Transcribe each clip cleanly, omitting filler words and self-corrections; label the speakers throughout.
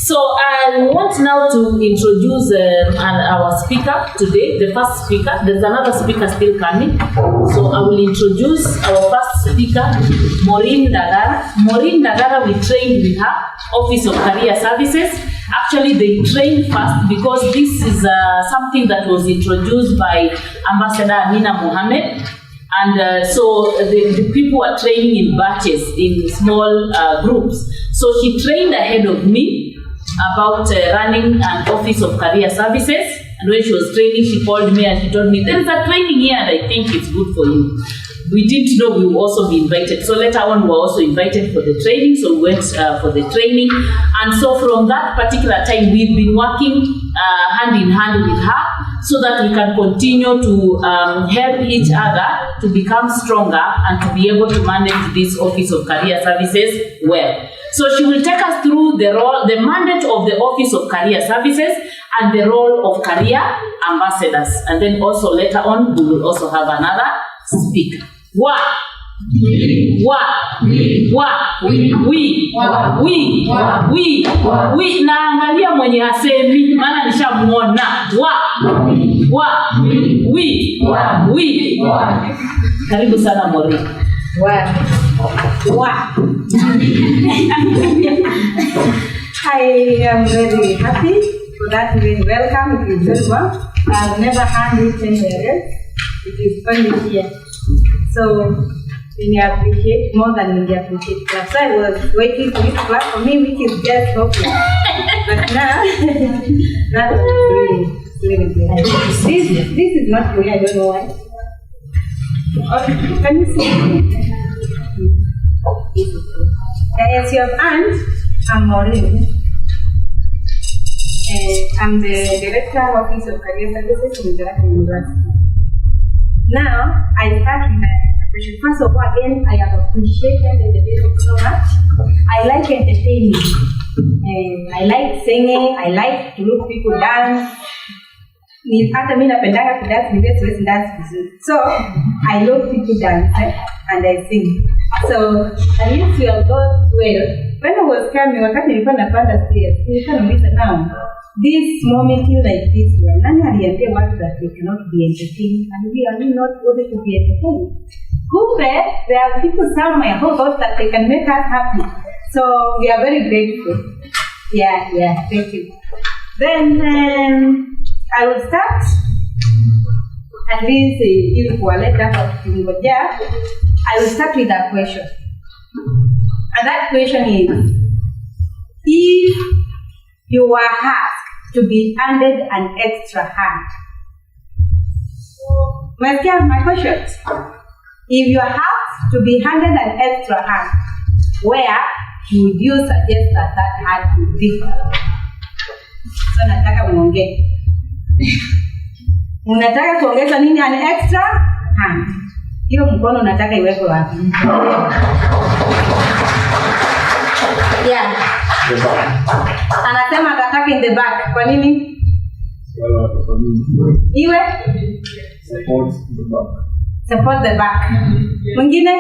Speaker 1: So I want now to introduce our speaker today, the first speaker. There's another speaker still coming. So I will introduce our first speaker, Maureen Ndagara. Maureen Ndagara, we trained with her, Office of Career Services. Actually, they trained first because this is something that was introduced by Ambassador Amina Mohammed. And so the people are training in batches, in small groups. So she trained ahead of me about running an Office of Career Services. And when she was training, she called me and she told me, there is a training here and I think it's good for you. We didn't know we will also be invited. So later on, we were also invited for the training. So we went for the training. And so from that particular time, we've been working hand in hand with her so that we can continue to help each other to become stronger and to be able to manage this Office of Career Services well. So she will take us through the role, the mandate of the Office of Career Services and the role of career ambassadors. And then also later on, we will also have another speaker. We naangalia mwenye hasemi maana nishamuona. Karibu sana Maureen.
Speaker 2: I am very happy for that. Welcome. It is very well. I've never had it anywhere else. It is only here. So we appreciate more than we appreciate. So I was waiting for this class for me, which is just hopeless. But now, that was really good. This is not good. I don't know why. Can you see? As you have earned, I'm Maureen. I'm the Director of Office of Career Services in Tharaka University. Now, I start with a question. First of all, again, I have appreciated the debate so much. I like entertaining. I like singing. I like to look people dance. Hata mimi napendanga kudance, siwezi dance vizuri. So, I love people dance and I sing. So, at least we have got well. When I was coming, wakati nilikuwa napanda stairs, nilikuwa nauliza now, this moment like this one, nani aliambia watu that we cannot be entertained and we are not able to be entertained? Kumbe, there are people somewhere who thought that they can make us happy. So, we are very grateful. Yeah, thank you. Then, I will start. At least, if we are I will start with a question. And that question is, if you were asked to be handed an extra hand, my question, if you are asked to be handed an extra hand, where would you suggest that hand would be? So, nataka muongee. Unataka kuongeza nini an extra hand? Hiyo mkono unataka iwekwe wapi? Yeah. Anasema atataka in the back. Kwa nini? Iwe? Support the back. Mwingine?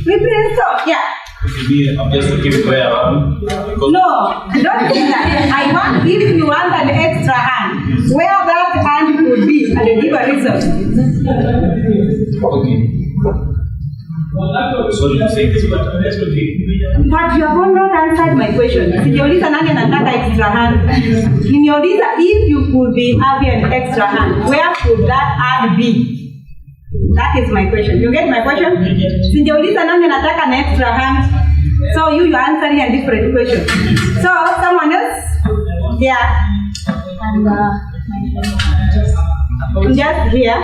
Speaker 2: We brainstorm. Yeah.
Speaker 3: Just to keep it way around.
Speaker 2: No, don't do that. I want if you want an extra hand, where that hand would be, and give a reason.
Speaker 3: Okay. Sorry to say this, but that's okay.
Speaker 2: But you have not answered my question. Sijauliza nani anataka extra hand. Nimeuliza if you could be having an extra hand, where could that hand be? That is my question. You get my question? Sijauliza nani anataka an extra hand. So you are answering a different question. So someone else? Yeah. And just here.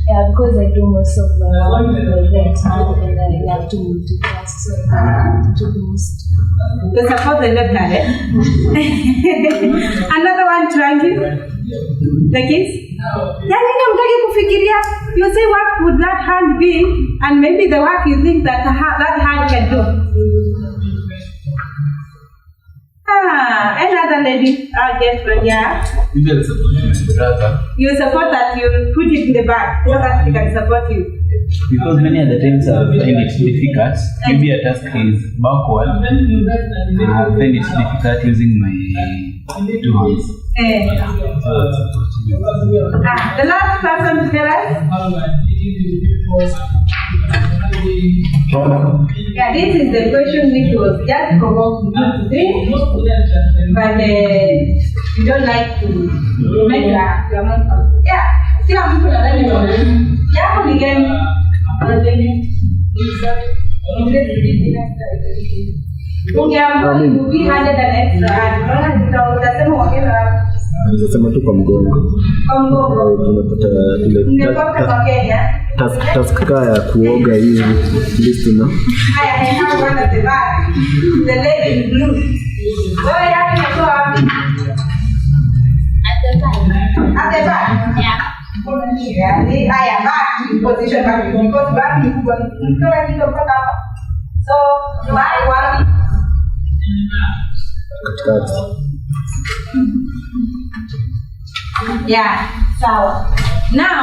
Speaker 2: Yeah, because I do most of my work by that time and I have to multitask, so I do most. To support the left hand, eh? Another one trying the kids? You say what would that hand be, and maybe the work you think that that hand can do. Another lady, our guest friend, yeah. You support that, you put it in the bag so that it can support you.
Speaker 4: Because many other times I find it difficult. Maybe a task is backward. I find it difficult using my two hands.
Speaker 2: The last person to tell us. Yeah, this is the question which was just provoked today, but you don't like to make your mind up. Yeah, still have people that yeah, only again.
Speaker 5: Sema tu kwa mgongo. Unapata ile task ya kuoga hii list na.
Speaker 2: I have one at the back. The lady in blue. Where are you going? At the back. Yeah. I am back in position because back is good. So my one. Yeah. So now,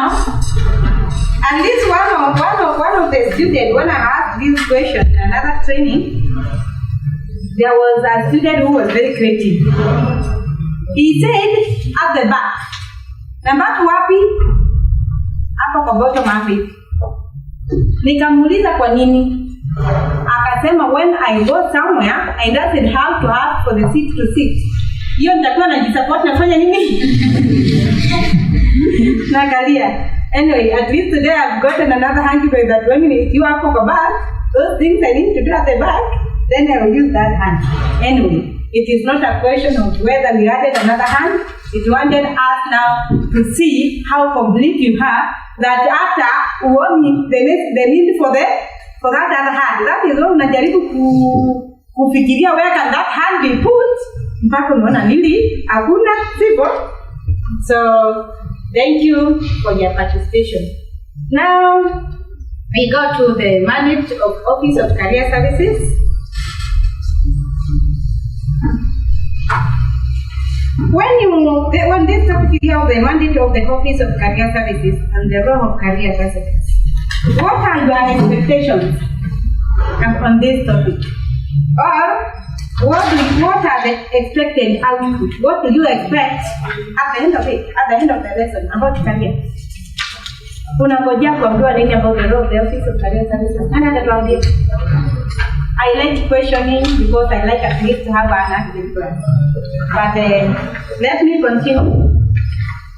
Speaker 2: and this one of the students, when I asked this question in another training, there was a student who was very creative. He said at the back. Nambaki wapi? Hapo kwa bottom hapi. Nikamuuliza kwa nini? Akasema when I go somewhere, I doesn't have to ask for the seat to sit. Hiyo nitakuwa najisupport nafanya nini? Nagalia. Anyway, at least today I've gotten another hanky bag that when you are for back, those things I need to do at the back, then I will use that hand. Anyway, it is not a question of whether we added another hand. It wanted us now to see how complete you are, that after the need for that other hand. That is what unajaribu kufikiria where can that hand be put. Mpaka unaona nili hakuna sipo. So thank you for your participation. Now we go to the mandate of Office of Career Services. When this topic you have the mandate of the Office of Career Services and the role of career residents, what are your expectations on this topic? Or what are the expected output? What do you expect at the end of it, at the end of the lesson about career? Unangojea kuambiwa nini about the role of the Office of Career Services? I like questioning because I like at least to have an active class. But let me continue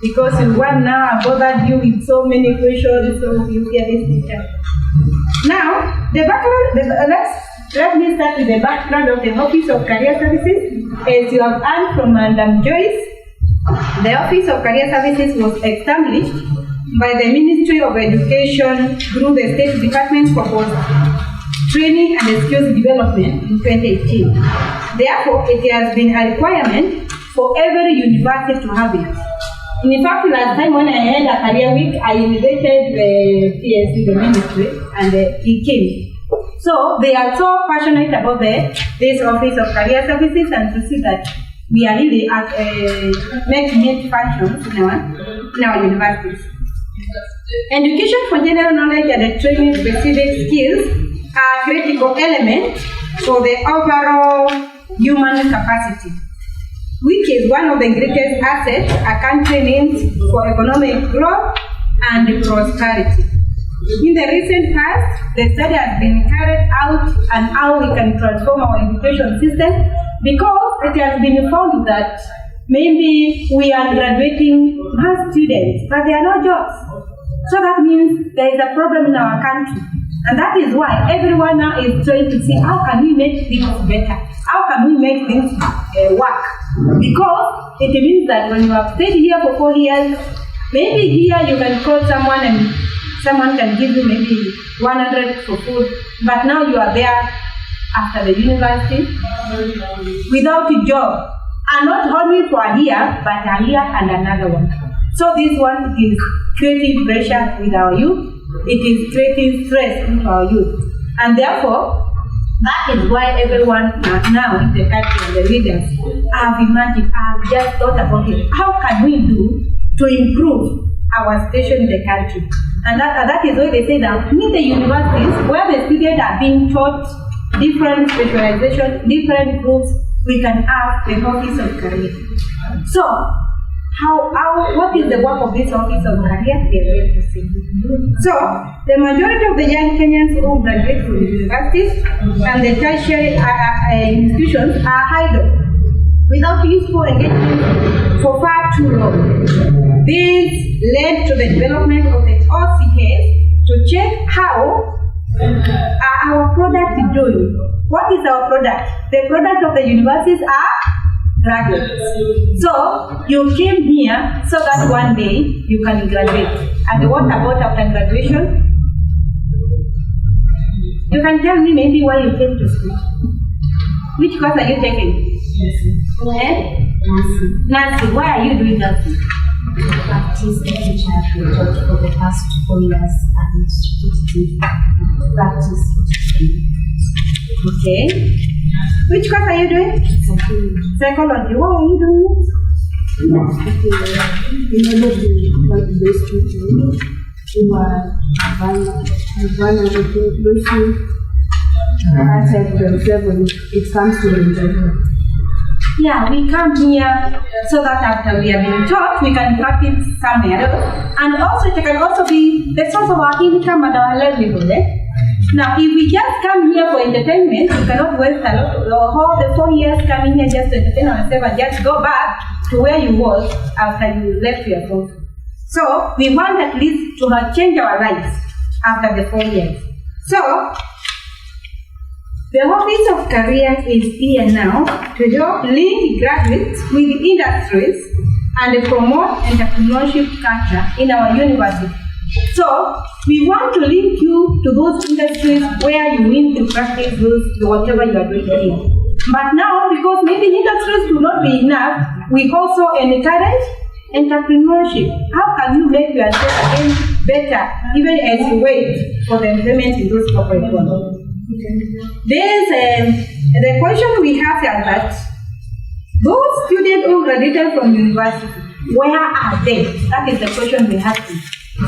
Speaker 2: because you want now I bothered you with so many questions, so you hear this teacher. Now, the background, let me start with the background of the Office of Career Services. As you have heard from Madam Joyce, the Office of Career Services was established by the Ministry of Education through the State Department for Training and Skills Development in 2018. Therefore, it has been a requirement for every university to have it. In fact, last time when I had a career week, I invited the PS in the ministry and he came. So they are so passionate about this Office of Career Services and to see that we are really making it functions in our universities. Education for general knowledge and the training specific skills are critical elements for the overall human capacity, which is one of the greatest assets a country needs for economic growth and prosperity. In the recent past, the study has been carried out on how we can transform our education system because it has been found that maybe we are graduating more students, but there are no jobs. So that means there is a problem in our country. And that is why everyone now is trying to see how can we make things better? How can we make things work? Because it means that when you have stayed here for 4 years, maybe here you can call someone and Someone can give you maybe 100 for food, but now you are there after the university without a job, and not only for a year, but a year and another one. So this one is creating pressure with our youth. It is creating stress into our youth, and therefore, that is why everyone now in the country and the leaders have imagined, have just thought about it. How can we do to improve our situation in the country? And that is why they say that in the universities, where the students are being taught different specialization, different groups, we can have the office of career. So, what is the work of this office of career? We are going to see. So, the majority of the young Kenyans who graduate from universities and the tertiary institutions are idle, without useful engagement for far too long. This led to the development of the OCS to check how our product is doing. What is our product? The product of the universities are graduates. So you came here so that one day you can graduate. And what about after graduation? You can tell me maybe why you came to school. Which course are you taking? Nursing. Why are you doing nursing?
Speaker 6: Practice the teacher has been taught for the past 4 years and repetitive practice.
Speaker 2: Okay. Which course are you doing? Psychology. Why are you doing it?
Speaker 6: In order to help those people who are vulnerable, those who outside themselves when it comes to themselves.
Speaker 2: Yeah, we come here so that after we have been taught, we can practice somewhere else. And also, it can also be the source of our income and our livelihood. Now, if we just come here for entertainment, we cannot waste a lot of all the 4 years coming here just to entertain ourselves and just go back to where you was after you left your home. So, we want at least to have changed our lives after the 4 years. So, the Office of Career is here now to help link graduates with industries and promote entrepreneurship culture in our university. So, we want to link you to those industries where you need to practice whatever you are doing here. But now, because maybe industries will not be enough, we also encourage entrepreneurship. How can you make yourself again better, even as you wait for the employment in those corporate ones? The question we have is that those students who graduated from university, where are they? That is the question we have.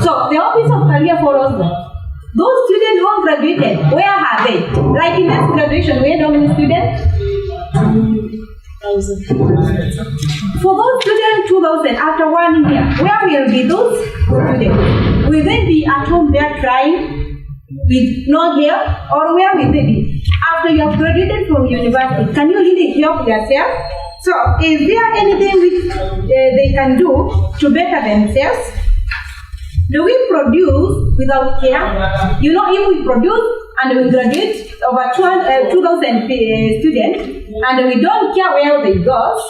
Speaker 2: So the Office of Career follows that. Those students who graduated, where are they? Like in this graduation, we had how many students? 2,000. For those students, 2,000 after 1 year, where will be those students? Will they be at home there trying with no help, or where will they be? After you have graduated from university, can you really help yourself? So, is there anything which they can do to better themselves? Do we produce without care? You know, if we produce and we graduate over 2,000 students, and we don't care where they go,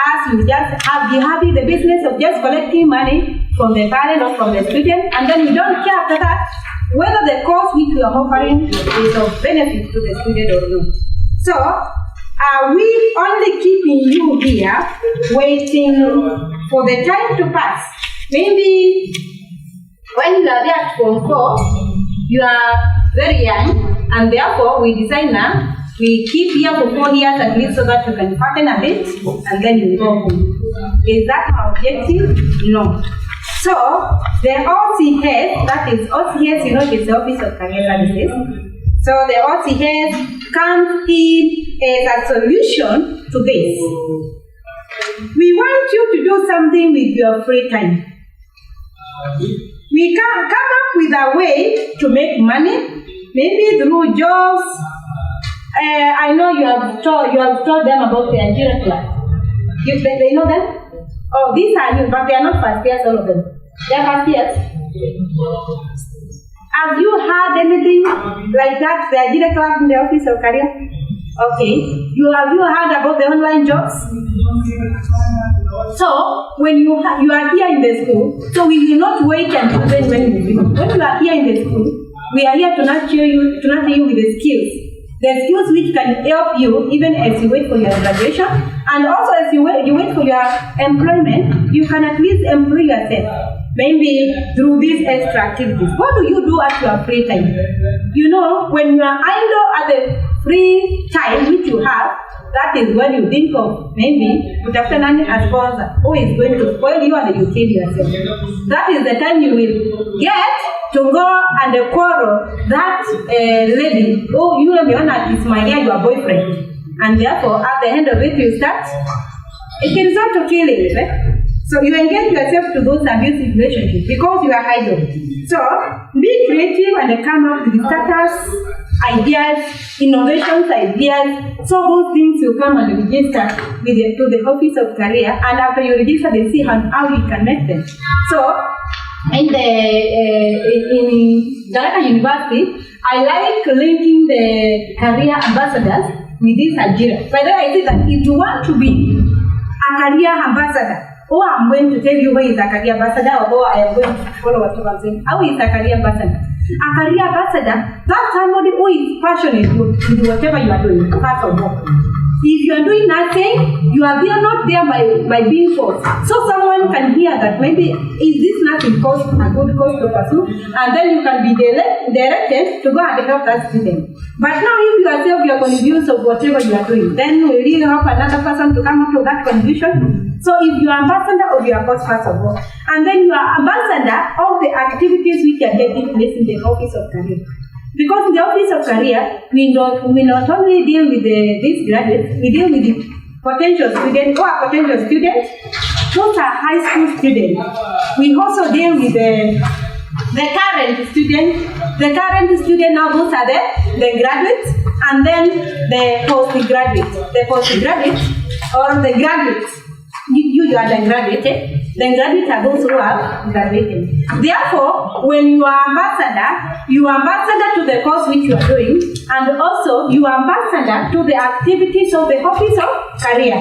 Speaker 2: as we just be happy the business of just collecting money from the parent or from the student, and then we don't care after that whether the course which we are offering is of benefit to the student or not. So, are we only keeping you here, waiting for the time to pass? Maybe when you are there at Form 4, you are very young, and therefore we decide now, we keep here for 4 years at least so that you can fatten a bit, and then you go home. Is that our objective? No. So, the OCS, that is OCS, you know, is the Office of Career Services. So, the OCS comes in as a solution to this. We want you to do something with your free time. We can come up with a way to make money, maybe through jobs. I know you have told them about the Nigeria class. They know them? Oh, these are new, but they are not first years, all of them. They are first years. Have you heard anything like that, the Nigeria class in the Office of Career? Okay, have you heard about the online jobs? So when you are here in the school, so we will not wait until then when you are here in the school, we are here to nurture you with the skills which can help you even as you wait for your graduation, and also as you wait for your employment, you can at least employ yourself. Maybe through these extra activities. What do you do at your free time? You know, when you are idle at the free time which you have, that is when you think of maybe after learning a sponsor who is going to spoil you and you kill yourself. That is the time you will get to go and quarrel that lady, oh, you know, is my guy, your boyfriend. And therefore, at the end of it, you start, it can result to killing, right? So you engage yourself to those abusive relationships because you are idle. So be creative and come up with status, ideas, innovations, ideas. So those things you come and register to the Office of Career, and after you register, they see how you can make them. So in Tharaka University, I like linking the career ambassadors with this Nigeria. By the way, I say that if you want to be a career ambassador, I'm going to tell you who is a career ambassador, or I am going to follow what I'm saying. How is a career ambassador? A career ambassador, that's somebody who is passionate with whatever you are doing, first of all. If you are doing nothing, you are not there by being forced. So someone can hear that maybe is this nothing cause a good cause to pursue, and then you can be directed to go and help that student. But now if you yourself your contributions of whatever you are doing, then we really help another person to come up to that contribution. So if you are ambassador of your course first of all, and then you are ambassador of the activities which are taking place in the Office of Career. Because in the Office of Career, we not only deal with these graduates, we deal with the potential students. Who are potential students? Those are high school students. We also deal with the current students. The current students now, those are the graduates, and then the postgraduates. The postgraduates or the graduates. You are the graduated. The graduates are those who are graduated. Therefore, when you are ambassador to the course which you are doing, and also you are ambassador to the activities of the Office of Career.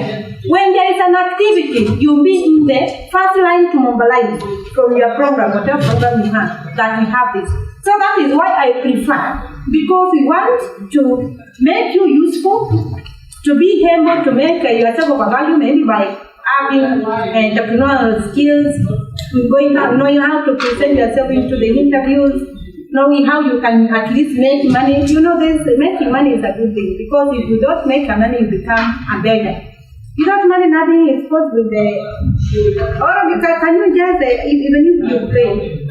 Speaker 2: When there is an activity, you be in the first line to mobilize from your program, whatever program you have, that we have this. So that is why I prefer, because we want to make you useful, to be able to make yourself of a value, maybe by having entrepreneurial skills, knowing how to present yourself into the interviews, knowing how you can at least make money. You know, making money is a good thing, because if you don't make money, you become a beggar. You don't money, nothing is supposed with the. Or because can you just even if you pray,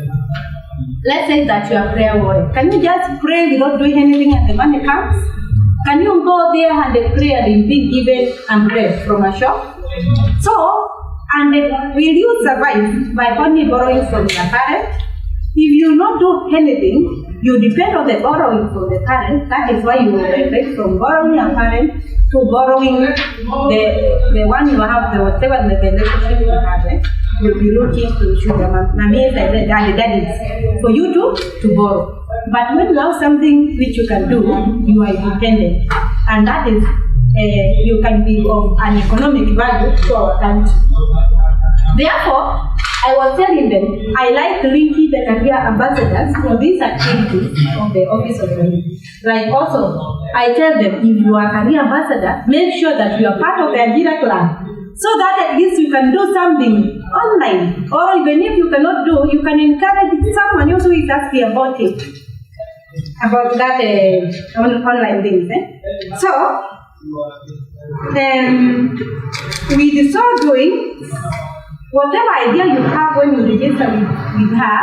Speaker 2: let's say that you are prayer warrior, can you just pray without doing anything and the money comes? Can you go there and pray and be given and bread from a shop? So, and will you survive by only borrowing from your parent? If you not do anything, you depend on the borrowing from the parent. That is why you will migrate from borrowing a parent to borrowing the one you have, the whatever the relationship you have. You'll be looking to sugar mommies and the daddies for you to borrow. But when you have something which you can do, you are independent, and that is you can be of an economic value to our country. Therefore, I was telling them, I like linking the career ambassadors to these activities of the Office of Career. Like also, I tell them, if you are a career ambassador, make sure that you are part of the Nigeria clan, so that at least you can do something online. Or even if you cannot do, you can encourage someone else who is asking about it, about that online things. So, with so doing, whatever idea you have when you register with her,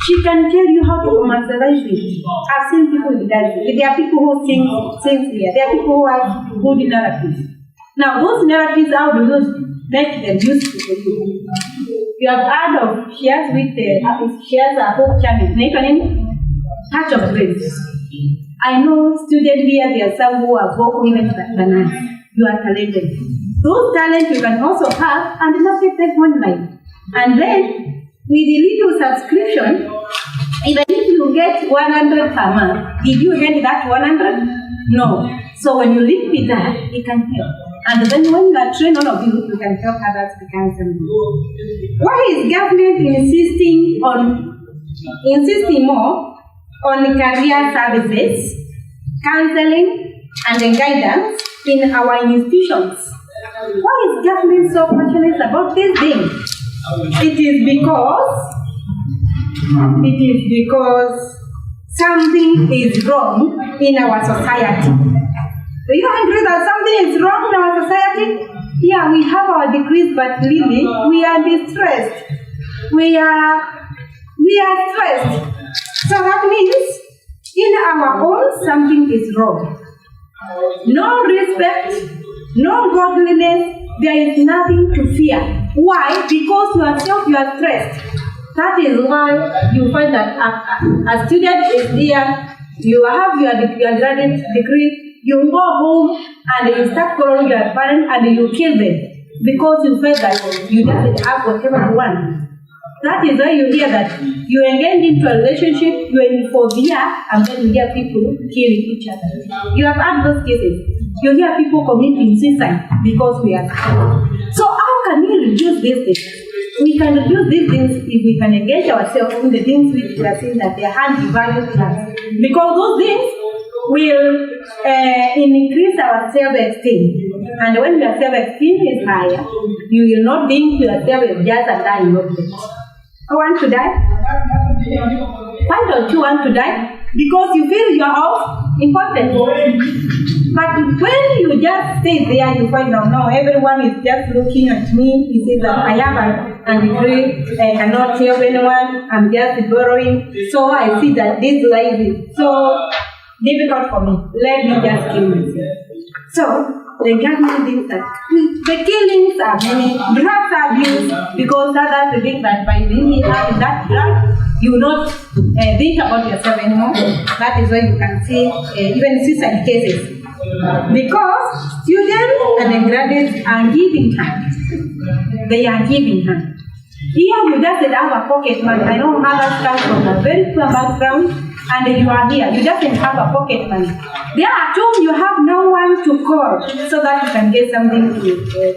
Speaker 2: she can tell you how to commercialize it. I've seen people with that. There are people who sing here. There are people who have good narratives. Now, those narratives, how do you make them useful for you? You have heard of shares with shares a whole channel. Touch of grace. I know students here, there are some who are vocal even than us. You are talented. Those talents you can also have and market them online. And then, with a little subscription, even if you get 100 per month, did you get that 100? No. So when you live with that, it can help. And then when you are trained, all of you can help others become something. Why is government insisting more on career services, counseling, and guidance in our institutions? Why is government so passionate about these things? It is because something is wrong in our society. Do you agree that something is wrong in our society? Yeah, we have our degrees, but really, we are distressed. We are stressed. So that means, in our own, something is wrong. No respect, no godliness, there is nothing to fear. Why? Because yourself, you are stressed. That is why you find that a student is here, you have your graduate degree, you go home and you start calling your parents and you kill them because you feel that you doesn't have whatever you want. That is why you hear that you engage into a relationship, you are in phobia, and then you hear people killing each other. You have had those cases. You hear people committing suicide because we are scared. So how can we reduce these things? We can reduce these things if we can engage ourselves in the things which we are seeing that they are high-value class. Because those things will increase our self-esteem. And when your self-esteem is higher, you will not think yourself as just a dying object. I want to die. Why don't you want to die? Because you feel you are of importance. But when you just stay there, you find out now everyone is just looking at me. He says that I have a degree, I cannot help anyone, I'm just borrowing. So I see that this life is so difficult for me. Let me just kill myself. So the government thinks that the killings are many, drugs are abused, because others think that by being having that drug, you will not think about yourself anymore. That is why you can see even suicide cases. Because students and graduates are giving hand. They are giving hand. Here you doesn't have a pocket money. I know others come from a very poor background and you are here. You doesn't have a pocket money. There are times you have no one to call so that you can get something to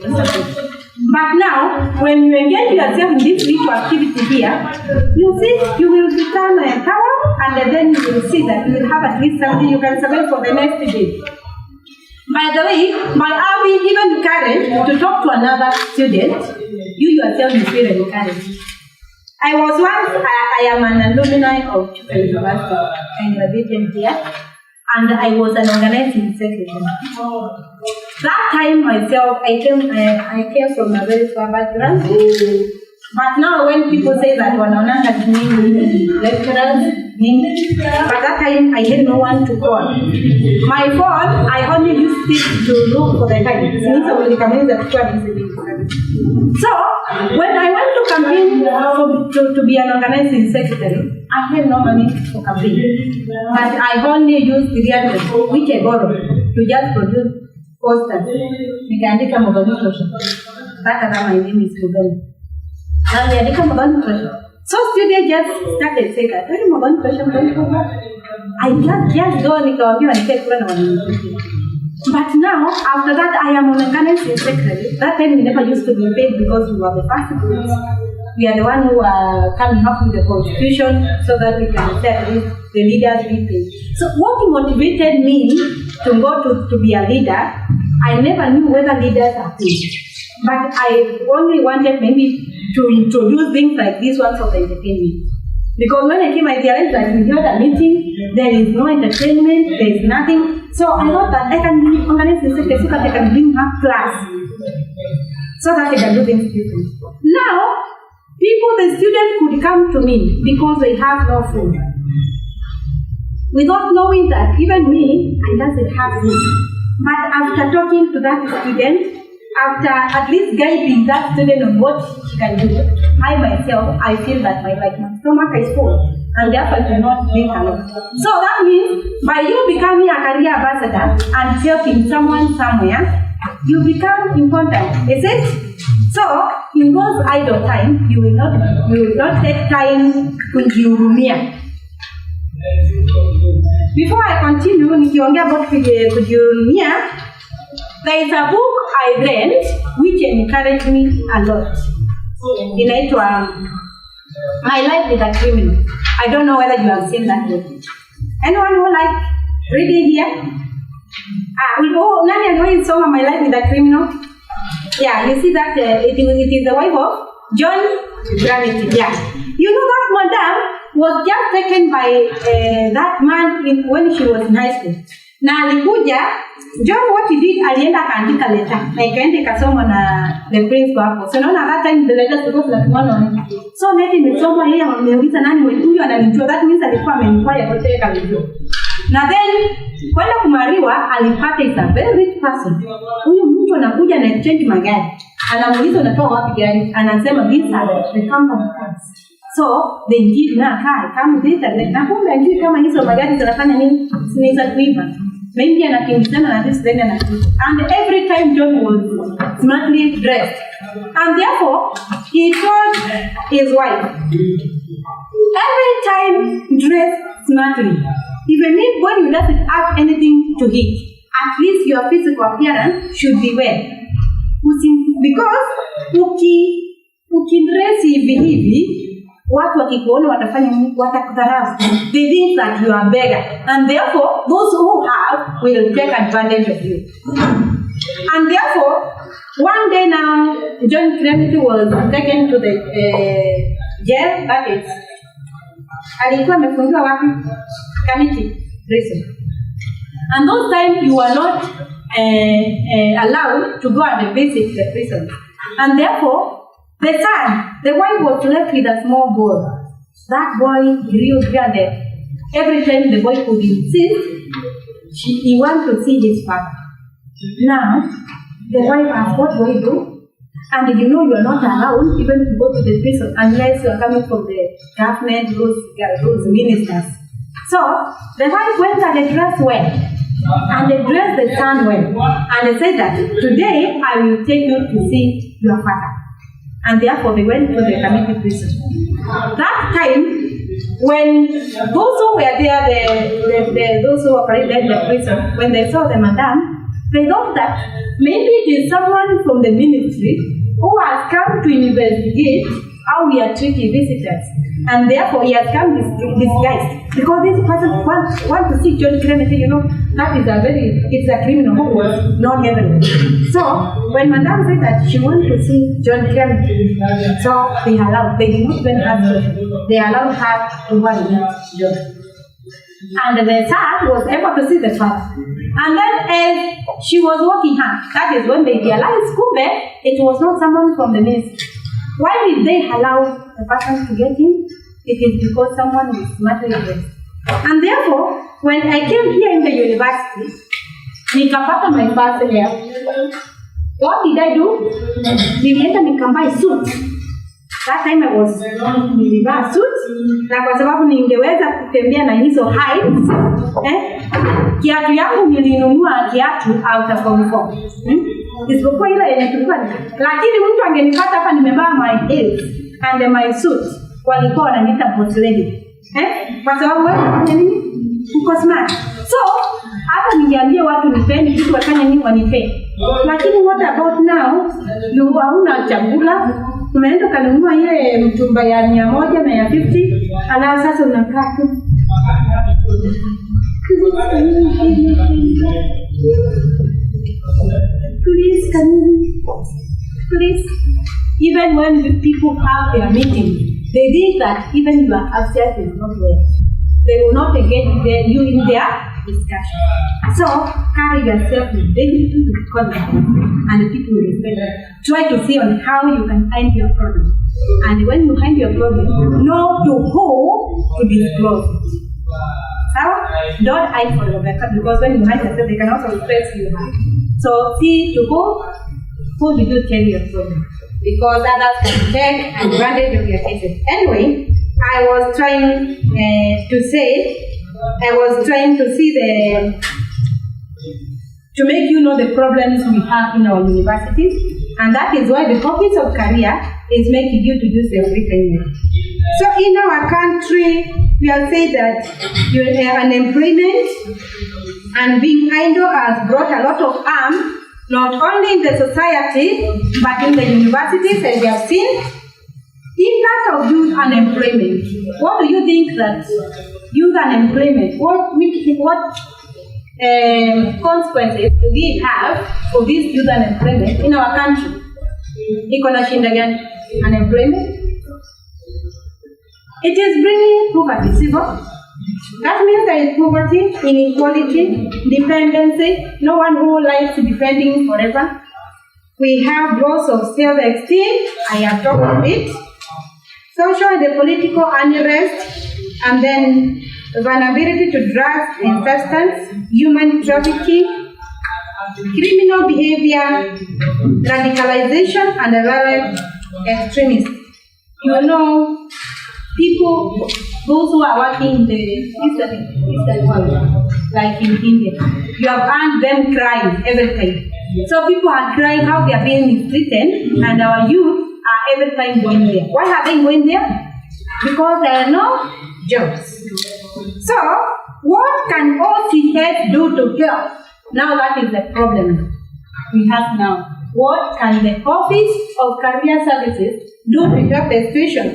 Speaker 2: support. But now, when you engage yourself in this spiritual activity here, you see you will become empowered and then you will see that you will have at least something you can survive for the next day. By the way, are we even encouraged to talk to another student? You yourself will feel encouraged. I was once, I am an alumni of Tharaka University. I graduated here, and I was an organizing secretary. That time myself, I came from a very poor background. But now when people say that wanaona has many lecturers, but that time I had no one to call. My phone, I only used it to look for the time. So when I went to campaign to be an organizing secretary, I had no money for campaign. But I only used the real which I borrowed to just produce posters. Nikaandika Maureen Ndagara. That my name is Maureen. So students just started saying that, I just go and take one. But now, after that, I am an organizing secretary. That time we never used to be paid because we were the first groups. We are the one who are coming up with the constitution so that we can set the leaders we pay. So what motivated me to go to be a leader, I never knew whether leaders are paid. But I only wanted maybe to introduce things like this one for the entertainment. Because when I came, I realized that we had a meeting, there is no entertainment, there is nothing. So I thought that I can organize the sector so that I can bring up class, so that I can do things different. Now, the students could come to me because they have no food. Without knowing that even me, I doesn't have food. But after talking to that student, after at least guiding that student on what she can do, I myself, I feel that my stomach is full and therefore I cannot drink alone. So that means by you becoming a career ambassador and helping someone somewhere, you become important, is it? So in those idle time, you will not take time kujihurumia. Before I continue, nikiongea about kujihurumia, there is a book I read which encouraged me a lot. Inaitwa My Life with a Criminal. I don't know whether you have seen that book. Anyone who like reading here? Nani aliwahi soma My Life with a Criminal? Yeah, you see that it is the wife of John Gravity. Yeah. You know that madam was just taken by that man when she was in high school. Na alikuja, John what he did, alienda akaandika letter. Na ikaenda ikasomwa na the principal hapo. So naona that time the letter was tunatumana. So neti imesomwa yeye ameuliza nani huyu ananijua. That means alikuwa amenifanya kote kabisa. Na then kwenda kumariwa alipata is a very rich person. Huyu mtu anakuja na exchange magari. Anamuuliza unatoa wapi gari? Anasema these are the company cars. So they give na car kama vita na kumbe ajui kama hizo magari zinafanya nini? Zinaweza kuiba. Maybe anakimbizana na this then anakuja. And every time John was smartly dressed. And therefore he told his wife, every time dress smartly. Even if when you doesn't have anything to eat, at least your physical appearance should be well. Because ukidress hivi watu wakikuona watafanya watakudharau. They think that you are beggar, and therefore those who have will take advantage of you. And therefore, one day now, John Clement was taken to the jail. That is, alikuwa amefungiwa wapi? Community prison. And those times you were not allowed to go and visit the prison. And therefore, the wife was left with a small boy. That boy grew grandad. Every time the boy could insist, he wanted to see his father. Now, the wife asked, what do I do? And you know you are not allowed even to go to the prison unless you are coming from the government, those ministers. So, the wife went and they dressed well. And they dressed the son well. And they said that, today I will take you to see your father. And therefore they went to the community prison. That time, when those who were there, those who operated the prison, when they saw the madam, they thought that maybe it is someone from the ministry who has come to investigate how we are treating visitors. And therefore he has come disguised. Because this person wants to see John Clement, you know, that is it's a criminal who was known everywhere. So when Madame said that she wanted to see John Clement, so they did not even ask her. They allowed her to go and meet John. And the son was able to see the father. And then as she was walking her, that is when they realized, it was not someone from the ministry. Why did they allow the person to get in? It is because someone is smartly dressed. And therefore, when I came here in the university, nikapata my first year. What did I do? Nilienda nikambuy suit. That time I was nilivaa suit, na kwa sababu ningeweza kutembea na hizo heights, kiatu yangu nilinunua kiatu out of form 4. Isipokuwa ile yenye tulikuwa, lakini mtu angenipata hapa nimevaa my heels and my suit, walikuwa wananiita boss lady. Kwa sababu wewe nini? Uko smart. So, hata ningeambia watu nipeni kitu wafanye nini wanipe. Lakini what about now? Ndio hauna chakula. Umeenda kanunua ile mtumba ya 100 na ya 50, alafu sasa unakaa tu. Please. Even when the people have their meeting, they think that even your absence is not well. They will not engage you in their discussion. So, carry yourself with dignity, with confidence, and people will respect you. Try to see on how you can find your problem. And when you find your problem, know to who to disclose it. So, don't hide for Rebecca, because when you hide yourself, they can also stress you. So, see to who did you tell your problem? Because others can take advantage of your cases. Anyway, I was trying to see to make you know the problems we have in our universities, and that is why the Office of Career is making you to do self-recruitment. So in our country, we have said that unemployment and being idle has brought a lot of harm, not only in the society, but in the universities, and we have seen impact of youth unemployment. What do you think that youth unemployment, what consequences do we have for this youth unemployment in our country? Iko na shinda gani? Unemployment. It is bringing poverty, civil. That means there is poverty, inequality, dependency, no one who likes depending forever. We have loss of self-esteem, I have talked about it. Social and political unrest, and then vulnerability to drugs and substance, human trafficking, criminal behavior, radicalization, and violent extremism. You know, people, those who are working in the Eastern world, like in India, you have heard them crying every time. So people are crying how they are being mistreated, and our youth are every time going there. Why are they going there? Because there are no jobs. So, what can OCS do to help? Now that is the problem we have now. What can the Office of Career Services do to help the situation?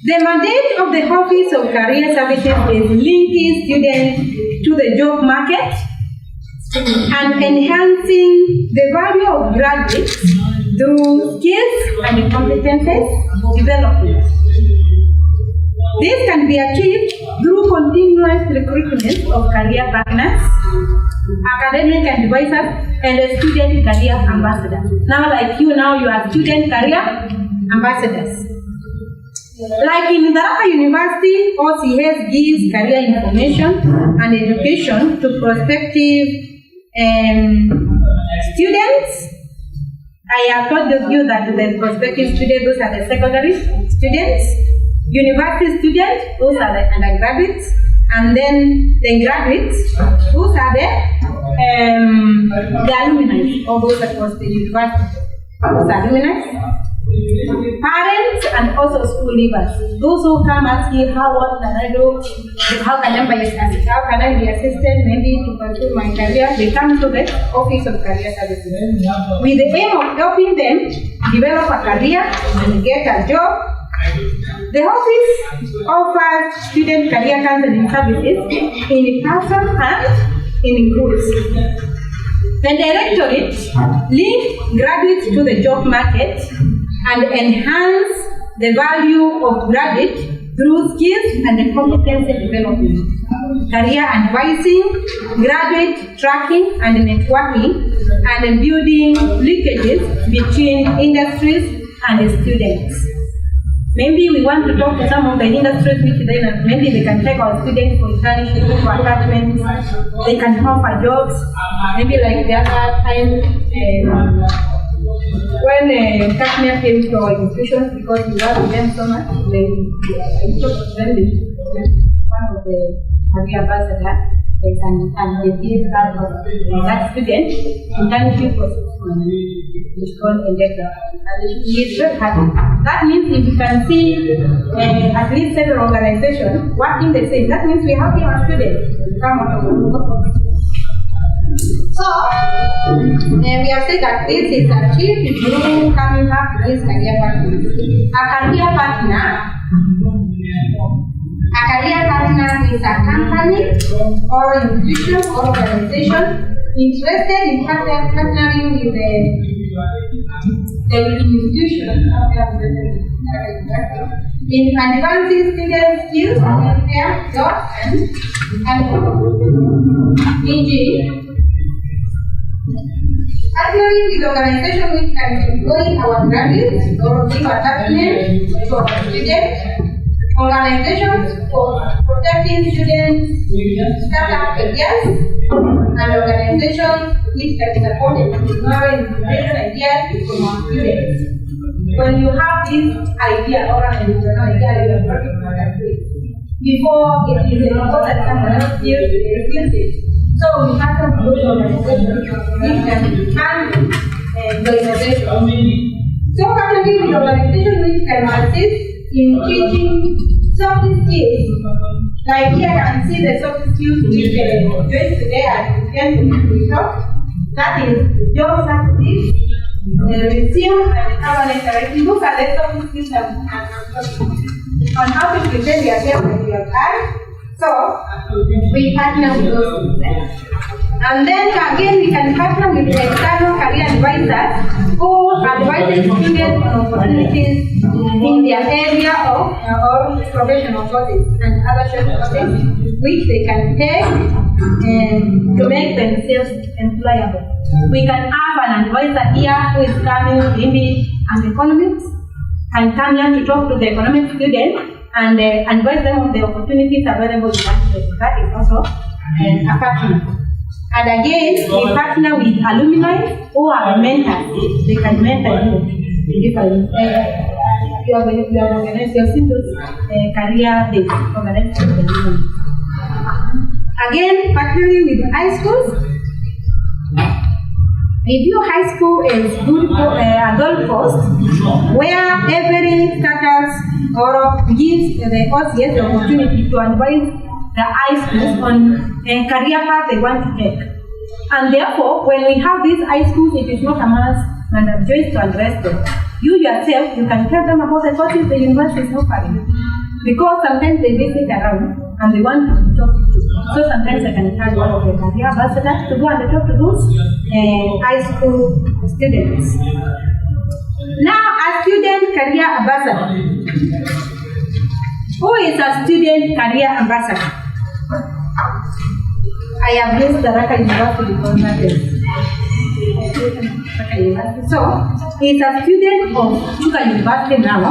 Speaker 2: The mandate of the Office of Career Services is linking students to the job market and enhancing the value of graduates through skills and competences development. This can be achieved through continuous recruitment of career partners, academic advisors, and student career ambassadors. Now, like you are student career ambassadors. Like in Tharaka University, OCS gives career information and education to prospective students. I have told you that the prospective students, those are the secondary students, university students, those are the undergraduates, and then the graduates, those are the alumni, or those that was the university, those are alumni. Parents and also school leavers, those who come asking what can I do, how can I be assisted maybe to pursue my career, they come to the Office of Career Services with the aim of helping them develop a career and get a job. The office offers student career counseling services in person and in groups. The directorate links graduates to the job market and enhance the value of graduates through skills and competency development, career advising, graduate tracking and networking, and building linkages between industries and students. Maybe we want to talk to some of the industries which then maybe they can take our students for internship, for attachments, they can offer jobs, maybe like the other time when Kashmir came to our institution, because we love them so much, then one of the career ambassadors, and they give that student internship for 6 months. It's called Ndagara. He is very happy. That means if you can see at least several organizations working the same, that means we are helping our students come out of the work. So, we have said that this is achieved through coming up with this career partner. A career partner is a company or institution or organization interested in partnering with the institution in advancing student skills, healthcare, jobs, and engineering. Partnering with organizations which can employ our graduates or give attachment to our students, organizations for protecting students' startup ideas, and organizations which can support entrepreneurial innovation ideas from our students. When you have this idea or an entrepreneurial idea, you are working for that before it is important that someone else refuse it. So we have to build organizations which can handle the innovation. So partnering with organizations which can assist in teaching soft skills, like here I can see the soft skills which doing today at the talk. That is job certificate, resume and cover letter. If you look at the soft skills on how to present yourself when you apply, so we partner with those things. And then again, we can partner with the external career advisors who advise students on opportunities in their area of or professional courses and other short courses which they can take to make themselves employable. We can have an advisor here who is coming English and economics and come here to talk to the economic students and advise them of the opportunities available in that place. That is also a partner. And again, we partner with alumni who are mentors. They can mentor you in different you are organized your single career days organized. Again, partnering with high schools. Review High School is good for a Gold Coast, where every startups or gives the OCS the opportunity to advise the high schools on a career path they want to take. And therefore, when we have these high schools, it is not a must and a choice to address them. You yourself, you can tell them about the courses the university is offering. Because sometimes they visit around and they want to talk to you. So sometimes I can tell one of the career ambassadors to go and talk to those high school students. Now, a student career ambassador. Who is a student career ambassador? I have used Tharaka University because that is so, he's a student of Tharaka University now,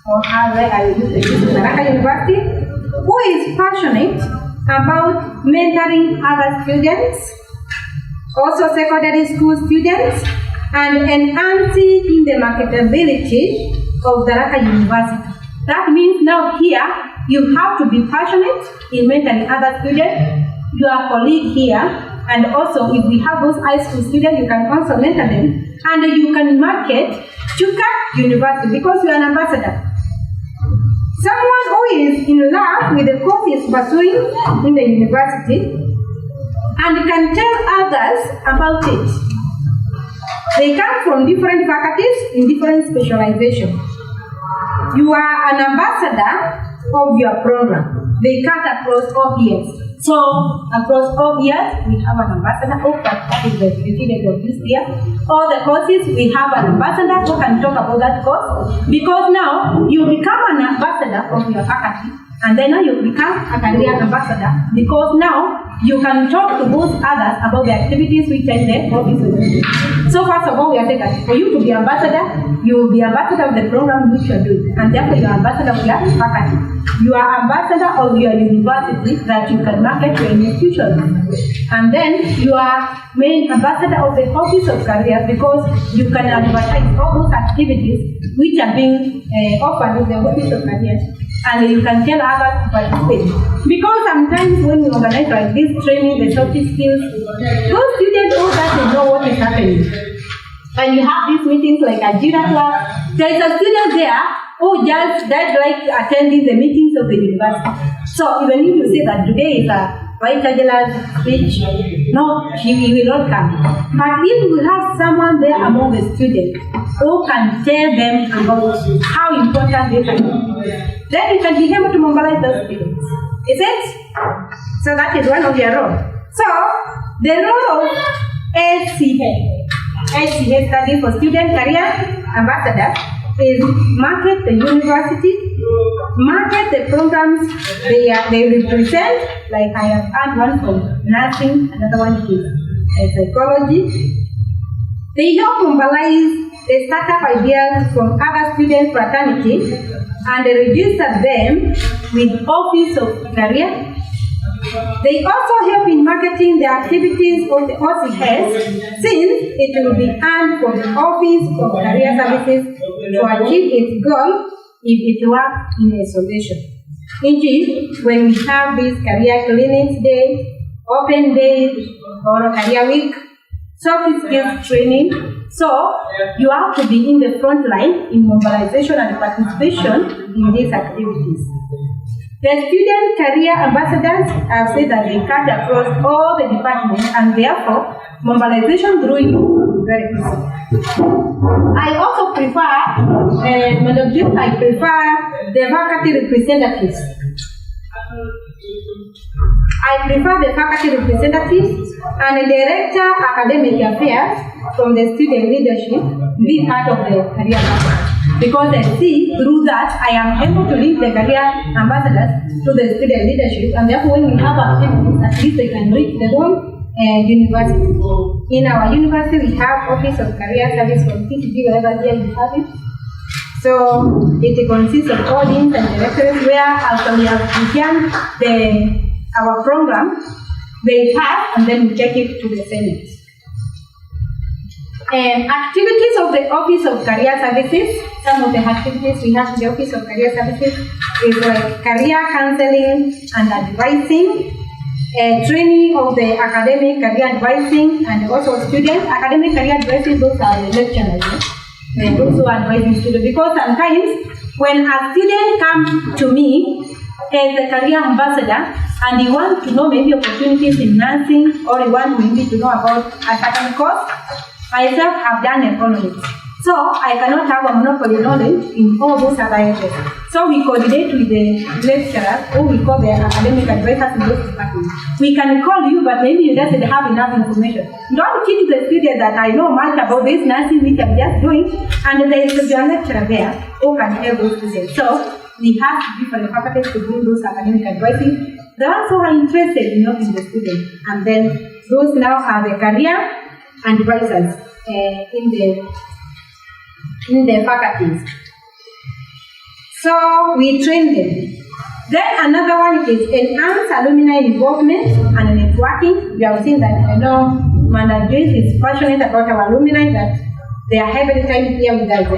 Speaker 2: or how I will use Tharaka University, who is passionate about mentoring other students, also secondary school students, and enhancing the marketability of Tharaka University. That means now here, you have to be passionate in mentoring other students, your colleague here, and also if we have those high school students, you can also mentor them, and you can market Chuka University because you are an ambassador. Someone who is in love with the course he is pursuing in the university and can tell others about it. They come from different faculties in different specializations. You are an ambassador of your program. They cut across all years. So, across all years, we have an ambassador. That is the period of this year. All the courses, we have an ambassador who can talk about that course. Because now, you become an ambassador of your faculty. And then now you become a career ambassador. Because now, you can talk to those others about the activities which are in the office. So first of all, we are saying that for you to be ambassador, you will be ambassador of the program which you are doing. And therefore, you are ambassador of your faculty. You are ambassador of your university that you can market your institution. And then you are main ambassador of the office of career because you can advertise all those activities which are being offered in the office of career. And you can tell others to participate. Because sometimes when we organize like this training, the soft skills, those students who doesn't know what is happening. And you have these meetings like a Jira class, there is a student there who just like attending the meetings of the university. So even if you say that today is a Vice Chancellor's speech, no, he will not come. But if we have someone there among the students who can tell them about how important they can be, then you can be able to mobilize those students. Is it? So that is one of your roles. So the role of HCA study for student career ambassadors is market the university, market the programs they represent, like I have had one from nursing, another one is psychology. They help mobilize the startup ideas from other student fraternity and register them with Office of Career. They also help in marketing the activities of the OCS since it will be earned from the Office of Career Services to achieve its goal if it works in isolation. Indeed, when we have these career clinics day, open days, or career week, soft skills training, So you have to be in the front line in mobilization and participation in these activities. The student career ambassadors have said that they cut across all the departments and therefore mobilization through you is very easy. I also prefer, I prefer the faculty representatives. I prefer the faculty representatives and the director academic affairs from the student leadership be part of the career ambassadors. Because I see through that I am able to lead the career ambassadors to the student leadership, and therefore when we have activities, at least they can reach the whole university. In our university, we have Office of Career Service from TTG, wherever here you have it. So it consists of all deans and directors where after we have begun our program, they pass and then we take it to the Senate. Activities of the Office of Career Services. Some of the activities we have in the Office of Career Services is like career counseling and advising, training of the academic career advising, and also student academic career advising. Those are the lecturers, and also advising students. Because sometimes when a student comes to me as a career ambassador and he wants to know maybe opportunities in nursing, or he wants maybe to know about a certain course, myself have done economics. So I cannot have a monopoly knowledge in all those other areas. So we coordinate with the lecturers, or we call the academic advisors in those departments. We can call you, but maybe you doesn't have enough information. Don't teach the student that I know much about this nursing which I'm just doing, and there is a lecturer there who can help those students. So we have different faculties to do those academic advising. The ones who are interested in helping the student, and then those now are the career advisors in the faculties. So we train them. Then another one is enhance alumni involvement and networking. We have seen that Manda Joyce is passionate about our alumni, that they are having time here with us.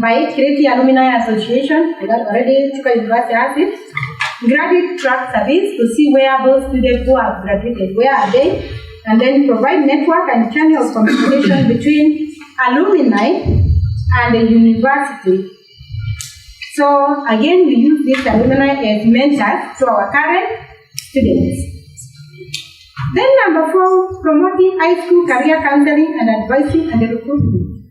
Speaker 2: By creating alumni association, that already Tharaka University has it. Graduate track service to see where those students who have graduated, where are they, and then provide network and channel of communication between alumni and the university. So again, we use these alumni as mentors to our current students. Then number 4, promoting high school career counseling and advising and recruitment.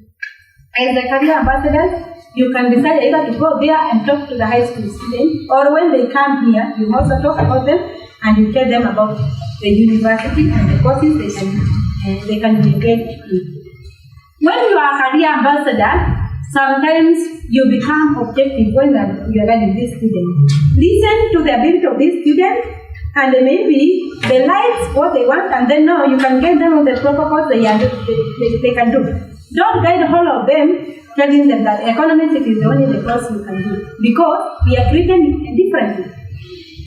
Speaker 2: As the career ambassadors, you can decide either to go there and talk to the high school students, or when they come here, you also talk about them and you tell them about the university and the courses they can be engaged in. When you are a career ambassador, sometimes you become objective when you are learning these students. Listen to the ability of these students, and maybe they like what they want, and then now you can get them on the proper course they can do. Don't guide all of them, telling them that economics is the only course you can do, because we are treated differently.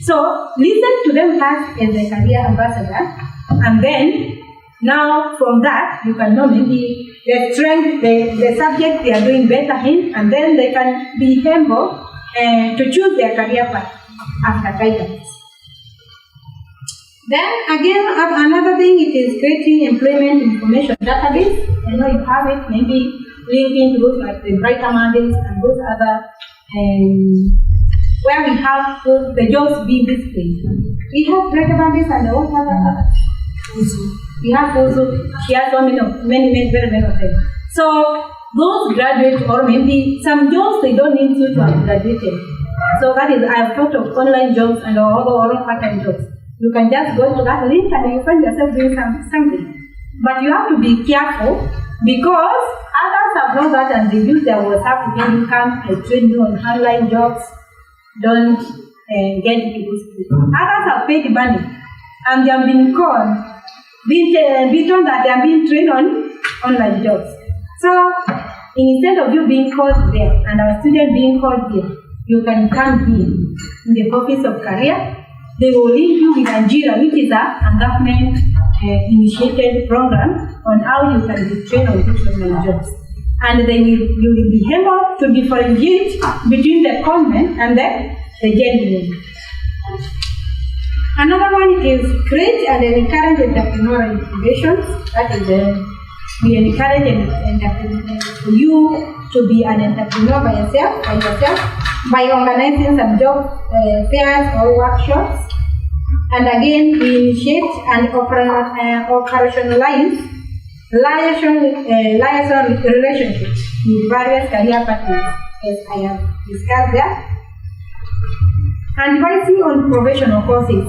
Speaker 2: So listen to them first as a career ambassador, and then now from that you can know maybe the strength, the subject they are doing better in, and then they can be able to choose their career path after guidance. Then again, another thing, it is creating employment information database. I know you have it, maybe linking to those like the Brighter Mondays and those other, where we have the jobs being displayed. We have Brighter Mondays and what other? We have also here so many, very many of them. So those graduates, or maybe some jobs they don't need you to have graduated. So that is, I have talked of online jobs and all part-time jobs. You can just go to that link and you find yourself doing something. But you have to be careful, because others have known that and they use their WhatsApp to get income and train you on online jobs. Don't get into those people. Others have paid money and they have been called, been told that they are being trained on online jobs. So instead of you being called there and our student being called there, you can come here in the Office of Career. They will link you with Nigeria, which is a government initiated program on how you can be trained on these online jobs. And then you will be able to differentiate between the convent and the genuine. Another one is create and encourage entrepreneurial innovations. That is We encourage you to be an entrepreneur by yourself, by organizing some job fairs or workshops. And again, we initiate and operationalize liaison relationships with various career partners, as I have discussed there. Advising on professional courses.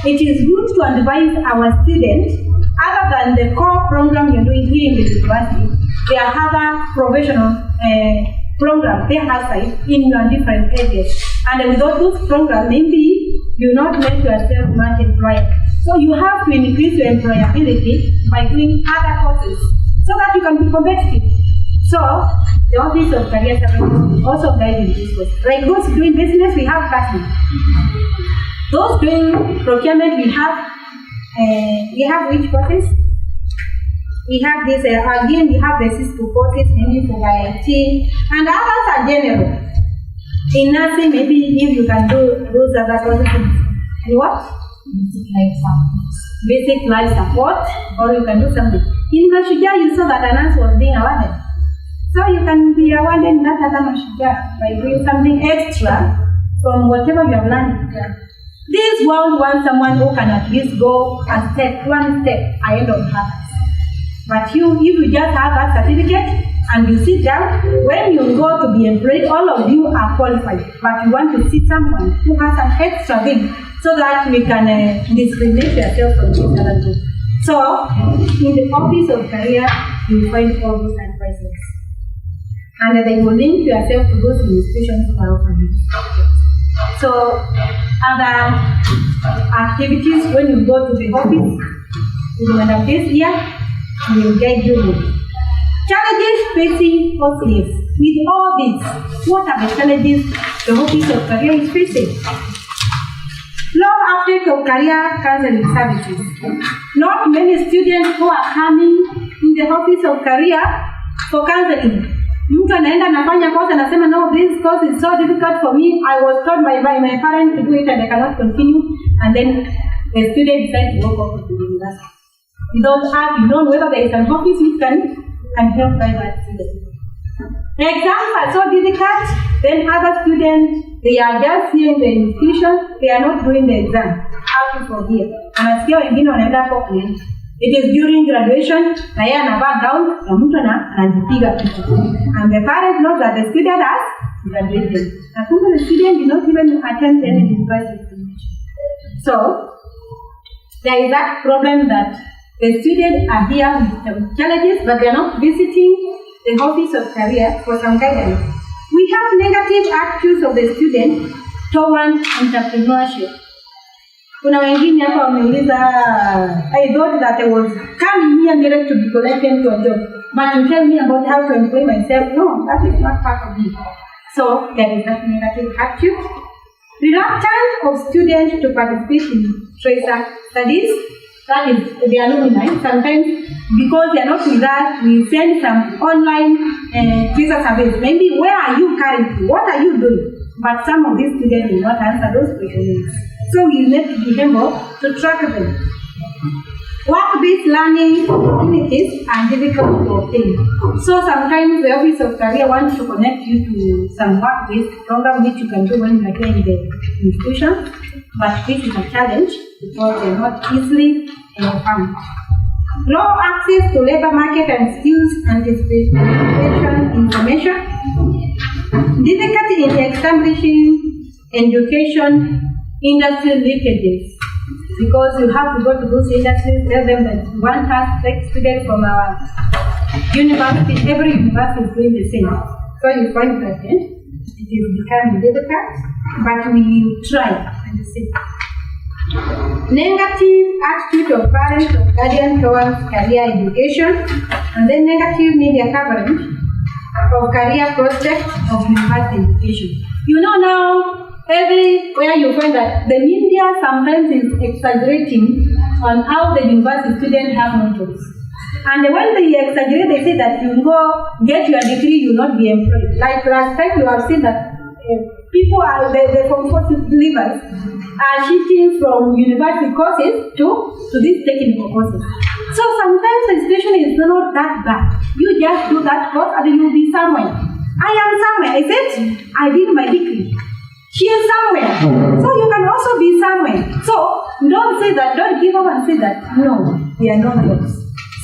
Speaker 2: It is good to advise our students, other than the core program you're doing here in the university, there are other professional programs they have in your different areas. And without those programs, maybe you not make yourself much employer. So you have to increase your employability by doing other courses so that you can be competitive. So the Office of Career Services also guide in this way. Like those doing business, we have classes. Those doing procurement, we have which courses? We have this, again, we have the Cisco courses, maybe for IT, and others are general. In nursing, maybe if you can do those other courses. And what? Basic life support, or you can do something. In Mashujaa, you saw that a nurse was being awarded. So you can be awarded in that other Mashujaa by doing something extra from whatever you have learned. This world wants someone who can at least go one step ahead of others. But if you just have that certificate and you sit down, when you go to be employed, all of you are qualified. But you want to see someone who has an extra thing so that we can discriminate yourself from each other. So, in the Office of Career, you will find all those advisors. And they will link yourself to those institutions who are offering. So, other activities, when you go to the office, you will have this here, we will guide you. Challenges facing OCS. With all this, what are the challenges the Office of Career is facing? Low uptake of career counseling services. Not many students who are coming in the Office of Career for counseling. Mtu anaenda anafanya course anasema, no, this course is so difficult for me. I was told by my parents to do it and I cannot continue. And then the student decides to go off to the university. You don't know whether there is an office which can help private students. The exams are so difficult, then other students, they are just here in the institution, they are not doing the exam. How to forgive? And as here wengine wanaenda hapo kuenda. It is during graduation, na yeye anavaa gown, na mtu anajipiga picha. And the parent knows that the student has graduated. Na kumbe the student did not even attend any university examination. So, there is that problem that the students are here with some challenges, but they are not visiting the Office of Career for some guidance. We have negative attitudes of the student towards entrepreneurship. Kuna wengine hapa wameuliza, I thought that I was coming here merely to be collected to a job, but you tell me about how to employ myself. No, that is not part of it. So there is that negative attitude. Reluctance of students to participate in tracer studies. That is the alumni. Sometimes because they are not with us, we send some online tracer surveys. Maybe where are you currently? What are you doing? But some of these students will not answer those questions. So we need to be able to track them. Work-based learning opportunities are difficult to obtain. So sometimes the Office of Career wants to connect you to some work-based program which you can do when you are here in the institution. But this is a challenge because they are not easily found. Low access to labor market and skills and specification information. Difficulty in establishing education industry linkages. Because you have to go to those industries, tell them that one has take students from our university, every university is doing the same. So you find that it is becoming difficult, but we try and see. Negative attitude of parents or guardians towards career education, and then negative media coverage of career prospects of university education. You know now, everywhere you find that the media sometimes is exaggerating on how the university students have no jobs. And when they exaggerate, they say that you go get your degree, you will not be employed. Like last time, you have seen that people are, the comfort leavers are shifting from university courses to these technical courses. So sometimes the situation is not that bad. You just do that course and you'll be somewhere. I am somewhere, is it? I did my degree. She is somewhere. So you can also be somewhere. So don't say that, don't give up and say that, no, there are no jobs.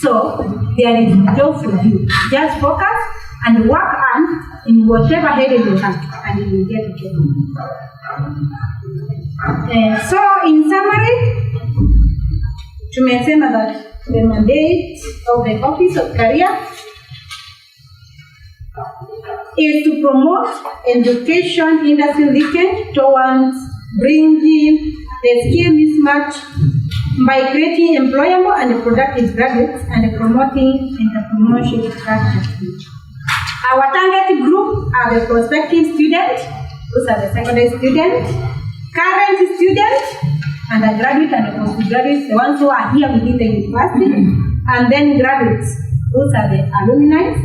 Speaker 2: So there is job for you. Just focus and work on in whatever area you have and you will get a job. So in summary, tumesema that the mandate of the Office of Career is to promote education industry linkage towards bringing the skill mismatch by creating employable and productive graduates and promoting entrepreneurship practices. Our target group are the prospective students, those are the secondary students, current students, and the graduate and the postgraduates, the ones who are here within the university, and then graduates, those are the alumni.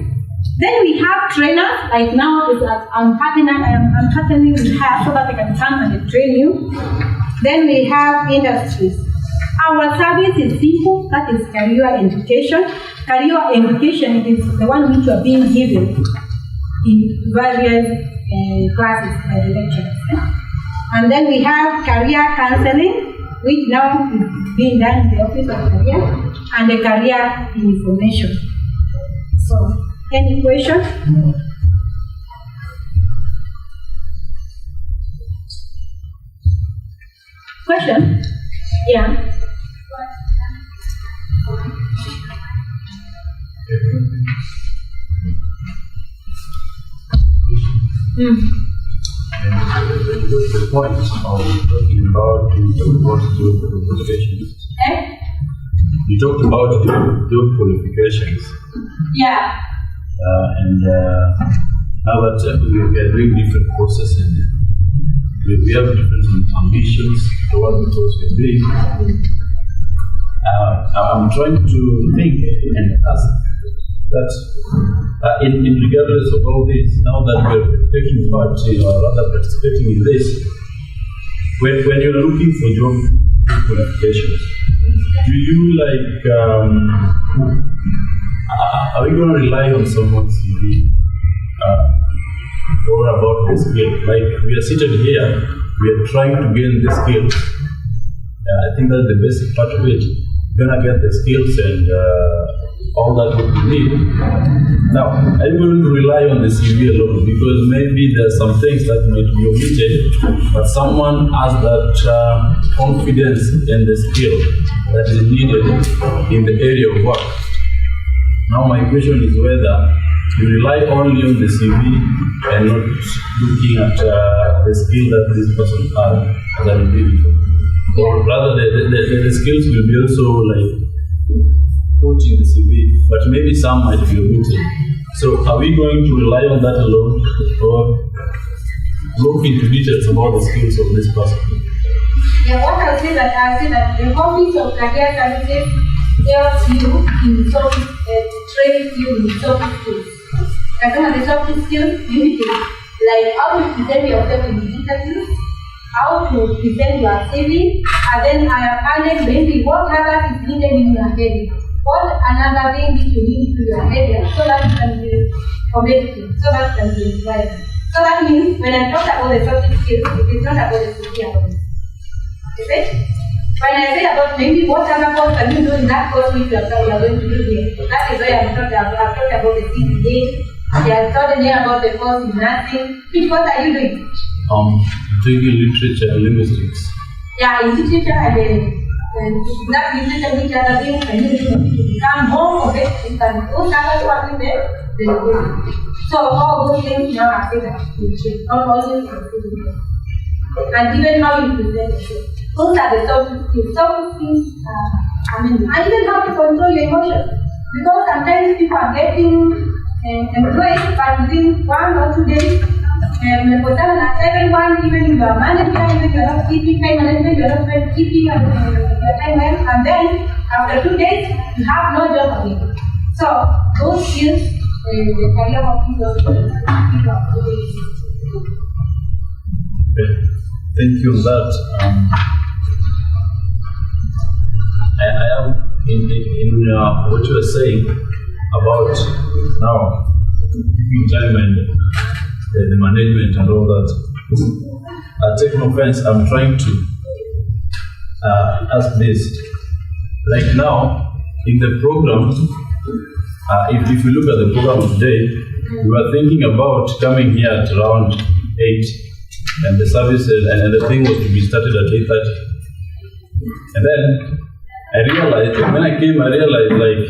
Speaker 2: Then we have trainers, like now I'm partnering with her so that I can come and train you. Then we have industries. Our service is simple, that is career education. Career education is the one which you are being given in various classes by the lecturers. And then we have career counseling, which now is being done in the Office of Career, and the career information. So, any question? Question? Yeah.
Speaker 3: The point of talking about job qualifications. You talked about job qualifications.
Speaker 2: Yeah.
Speaker 3: And now that we are doing different courses and we have different ambitions toward the course we're doing, I'm trying to think and ask that in regardless of all this, now that we're taking part or rather participating in this, when you're looking for job qualifications, do you are we going to rely on someone's CV or about the skill? Like we are seated here, we are trying to gain the skills. I think that's the basic part of it. We're going to get the skills and all that what we need. Now, I'm going to rely on the CV alone because maybe there are some things that might be omitted, but someone has that confidence in the skill that is needed in the area of work. Now my question is whether you rely only on the CV and not looking at the skill that this person has as an individual. Or rather the skills will be also like put in the CV, but maybe some might be omitted. So are we going to rely on that alone or look into details about the skills of this person?
Speaker 2: Yeah, what I say that the Office of Career Services helps you in trains you in soft skills. And some of the soft skills you need to, like how to present yourself in interviews, how to present your CV, and then I have added maybe what other is needed in your area. What another thing that you need to your area so that you can be competitive, so that you can be inspired. So that means when I talk about the soft skills, it is not about the CV alone. Is it? When I say about maybe what other course can you do in that course which you are going to do here, that is why I've talked about the CPA. I have told you about the course in nursing. Which course are you doing?
Speaker 3: Doing literature and linguistics.
Speaker 2: Yeah, in literature and that literature which other things can you do to become more of it? You can do that one there. So all those things now are said that you change. Not always and even how you present yourself. Those are the soft skills. Soft skills, and even how to control your emotions. Because sometimes people are getting employed, but within 1 or 2 days, everyone, even if you are manager, even if you are not keeping time management, you are not keeping your time well, and then after 2 days, you have no job again. So those skills, the career office
Speaker 3: Thank you on that. I have what you were saying about now keeping time and the management and all that. Take no offense, I'm trying to ask this. Like now, in the program, if you look at the program today, we were thinking about coming here at around 8, and the services and the thing was to be started at 8:30. And then I realized, when I came, I realized like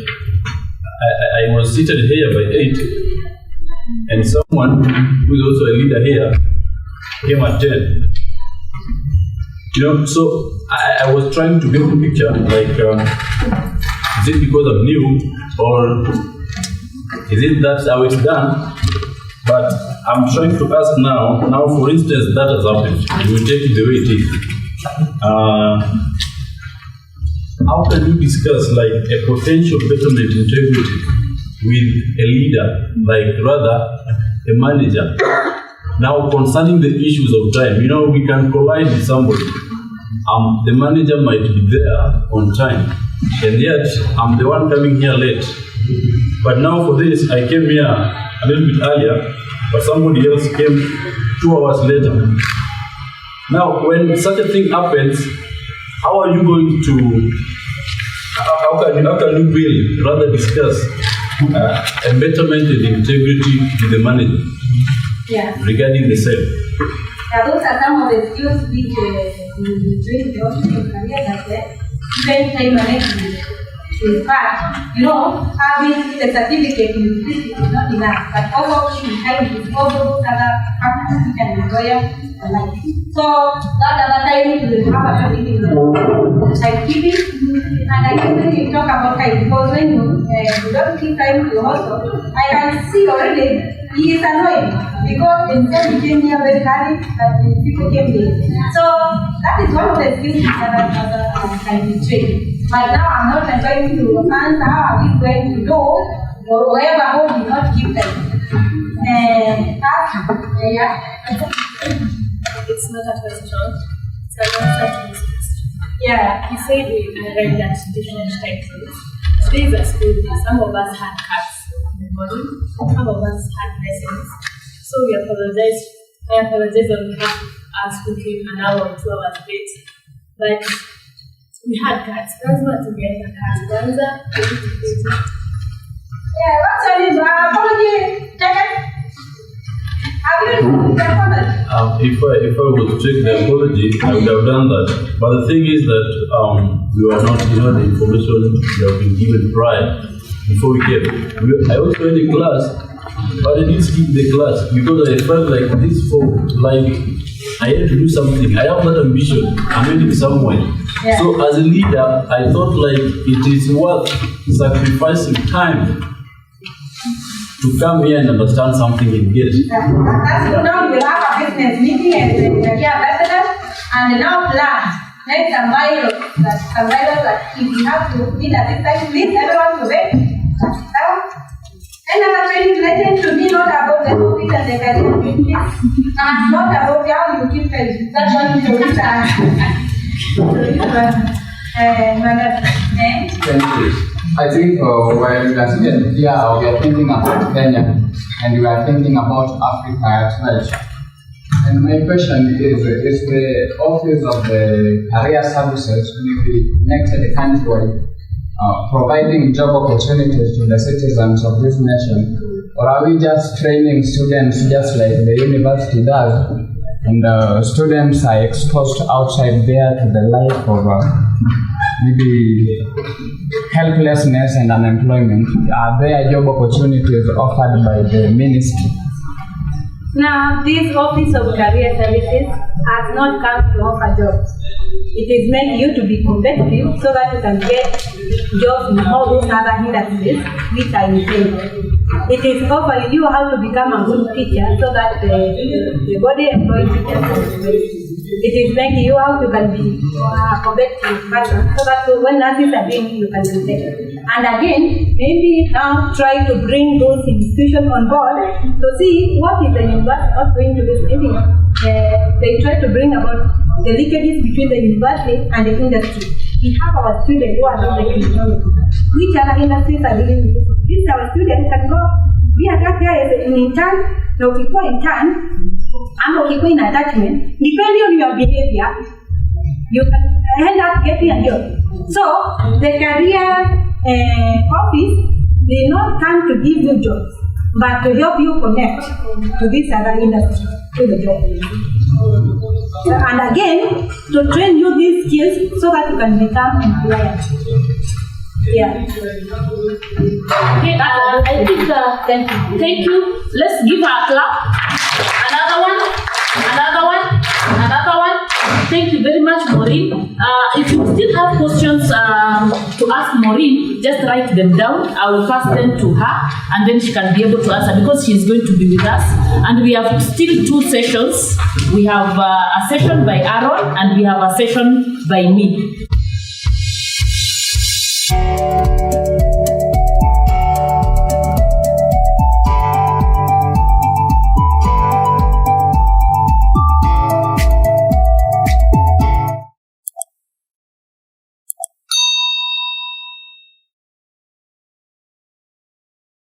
Speaker 3: I was seated here by 8, and someone who is also a leader here came at 10. You know, so I was trying to get the picture, like, is it because I'm new, or is it that's how it's done? But I'm trying to ask now, for instance, that has happened. We will take it the way it is. How can you discuss like a potential betterment integrity with a leader, like rather a manager? Now, concerning the issues of time, you know, we can collide with somebody. The manager might be there on time, and yet I'm the one coming here late. But now for this, I came here a little bit earlier, but somebody else came 2 hours later. Now, when such a thing happens, how are you going to, how can you build, rather discuss a betterment in integrity with the manager?
Speaker 2: Yeah.
Speaker 3: Regarding the same.
Speaker 2: Those are some of the skills which we train the office of career that spend time management. In fact, you know, having the certificate in this is not enough, but also keeping time with all those other factors which an employer like. So that other time we will have a meeting on timekeeping, and I can really talk about time because when you don't keep time to also, I can see already he is annoyed because instead he came here very early, but the people came late. So that is one of the skills that can be trained. But now I'm not going to answer how are we going to do or whoever who did not keep them.
Speaker 6: It's not a question, it's an answer to this question.
Speaker 2: Yeah.
Speaker 6: You said we read that different time zones. Today is a school day. Some of us had cuts in the morning, some of us had lessons. So I apologize on behalf of us who came an hour or 2 hours late. But we had cuts. That's not to get a cut.
Speaker 2: Yeah, what's your name? Apology, Jacket? Have you received the apology?
Speaker 3: If I would take the apology, I would have done that. But the thing is that we were not, the information that have been given prior before we came. I also had a class, but I didn't skip the class because I felt like this I had to do something. I have that ambition. I'm heading somewhere.
Speaker 2: Yeah.
Speaker 3: So as a leader, I thought like it is worth sacrificing time to come here and understand something and get it.
Speaker 2: That's good. Now you will have a business meeting and the ambassador, and now plan. Make some viral that if you have to meet at this time, please everyone to wait. And our training lesson should be not about the topic and the career business, and not about how you keep it. That's what you do.
Speaker 7: Thank you. I think while we are sitting here, we are thinking about Kenya and we are thinking about Africa at large. And my question is the Office of the Career Services will be connected countrywide, providing job opportunities to the citizens of this nation? Or are we just training students just like the university does? And students are exposed outside there to the life of maybe helplessness and unemployment. Are there job opportunities offered by the ministry?
Speaker 2: Now, this Office of Career Services has not come to offer jobs. It is meant you to be competitive so that you can get jobs in all those other industries which are in favor. It is offering you how to become a good teacher so that the body employed teachers can be. It is making you how you can be a competitive person so that when nurses are doing you can do better. And again, maybe now try to bring those institutions on board to see what is the university not going to do anything. They try to bring about the linkages between the university and the industry. We have our students who are not the criminology. Which other industries are dealing with this? This our student can go be attached there as an intern, na ukikuwa intern, ama ukikuwa in attachment, depending on your behavior, you can end up getting a job. So, the career office, they not come to give you jobs, but to help you connect to this other industry, to the job. And again, to train you these skills so that you can become employed. Yeah.
Speaker 1: Okay, I think, thank you. Let's give her a clap. Another one. Thank you very much, Maureen. If you still have questions to ask Maureen, just write them down. I will pass them to her, and then she can be able to answer because she is going to be with us. And we have still 2 sessions. We have a session by Aaron, and we have a session by me.